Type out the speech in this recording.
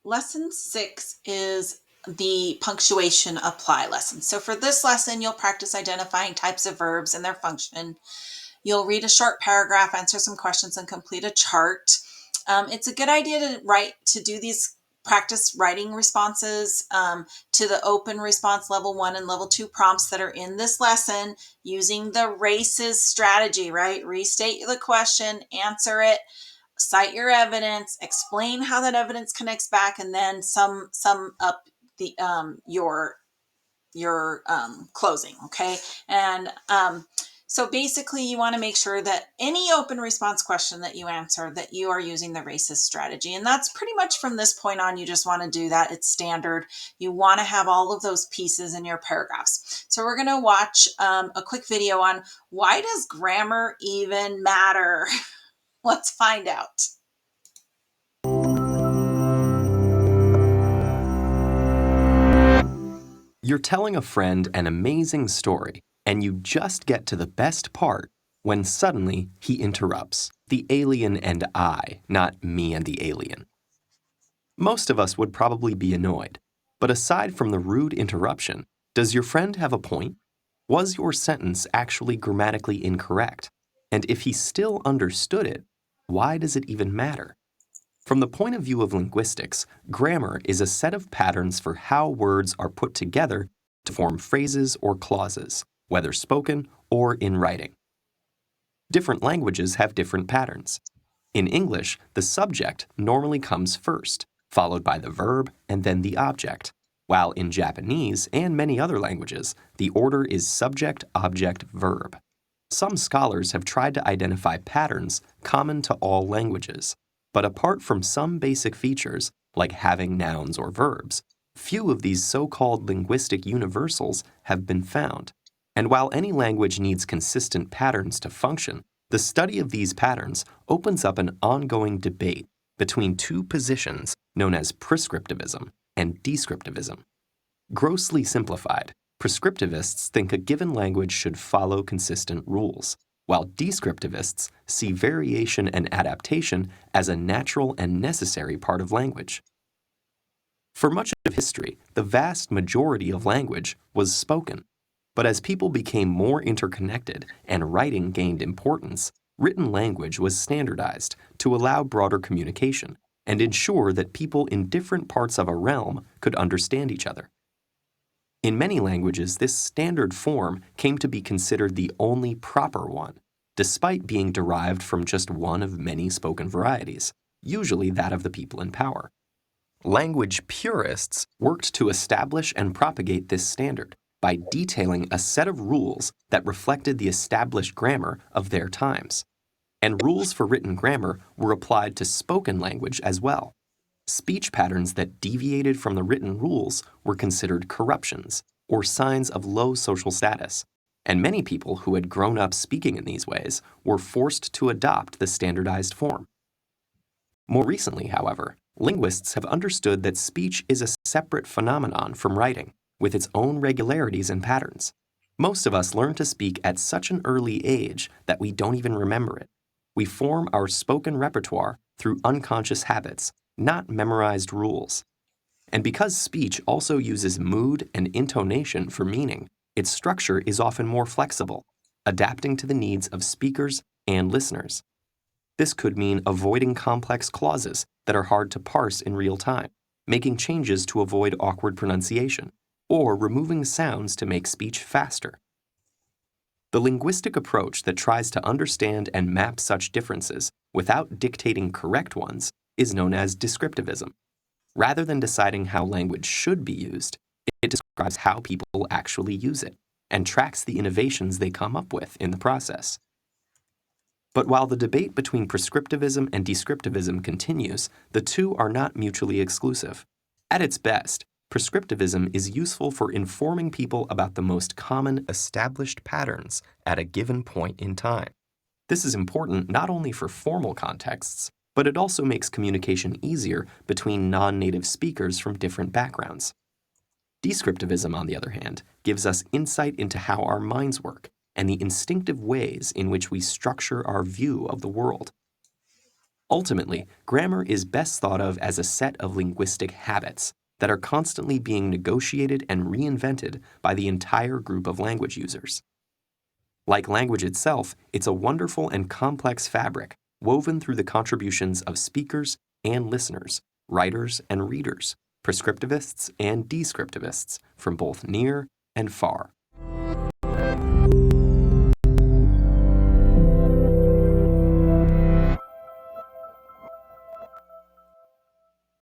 Lesson 6 is the punctuation apply lesson. So for this lesson, you'll practice identifying types of verbs and their function. You'll read a short paragraph, answer some questions, and complete a chart. It's a good idea to do these practice writing responses to the open response level 1 and level 2 prompts that are in this lesson using the RACES strategy, right? Restate the question, answer it, cite your evidence, explain how that evidence connects back, and then sum up the your closing. Okay, and so basically, you want to make sure that any open response question that you answer, that you are using the RACES strategy, and that's pretty much from this point on. You just want to do that. It's standard. You want to have all of those pieces in your paragraphs. So we're going to watch a quick video on why does grammar even matter. Let's find out. You're telling a friend an amazing story, and you just get to the best part when suddenly he interrupts. The alien and I, not me and the alien. Most of us would probably be annoyed, but aside from the rude interruption, does your friend have a point? Was your sentence actually grammatically incorrect? And if he still understood it, why does it even matter? From the point of view of linguistics, grammar is a set of patterns for how words are put together to form phrases or clauses, whether spoken or in writing. Different languages have different patterns. In English, the subject normally comes first, followed by the verb and then the object, while in Japanese and many other languages, the order is subject, object, verb. Some scholars have tried to identify patterns common to all languages, but apart from some basic features, like having nouns or verbs, few of these so-called linguistic universals have been found. And while any language needs consistent patterns to function, the study of these patterns opens up an ongoing debate between two positions known as prescriptivism and descriptivism. Grossly simplified, prescriptivists think a given language should follow consistent rules, while descriptivists see variation and adaptation as a natural and necessary part of language. For much of history, the vast majority of language was spoken. But as people became more interconnected and writing gained importance, written language was standardized to allow broader communication and ensure that people in different parts of a realm could understand each other. In many languages, this standard form came to be considered the only proper one, despite being derived from just one of many spoken varieties, usually that of the people in power. Language purists worked to establish and propagate this standard by detailing a set of rules that reflected the established grammar of their times. And rules for written grammar were applied to spoken language as well. Speech patterns that deviated from the written rules were considered corruptions, or signs of low social status, and many people who had grown up speaking in these ways were forced to adopt the standardized form. More recently, however, linguists have understood that speech is a separate phenomenon from writing, with its own regularities and patterns. Most of us learn to speak at such an early age that we don't even remember it. We form our spoken repertoire through unconscious habits, not memorized rules. And because speech also uses mood and intonation for meaning, its structure is often more flexible, adapting to the needs of speakers and listeners. This could mean avoiding complex clauses that are hard to parse in real time, making changes to avoid awkward pronunciation, or removing sounds to make speech faster. The linguistic approach that tries to understand and map such differences without dictating correct ones is known as descriptivism. Rather than deciding how language should be used, it describes how people actually use it and tracks the innovations they come up with in the process. But while the debate between prescriptivism and descriptivism continues, the two are not mutually exclusive. At its best, prescriptivism is useful for informing people about the most common established patterns at a given point in time. This is important not only for formal contexts, but it also makes communication easier between non-native speakers from different backgrounds. Descriptivism, on the other hand, gives us insight into how our minds work and the instinctive ways in which we structure our view of the world. Ultimately, grammar is best thought of as a set of linguistic habits that are constantly being negotiated and reinvented by the entire group of language users. Like language itself, it's a wonderful and complex fabric woven through the contributions of speakers and listeners, writers and readers, prescriptivists and descriptivists from both near and far.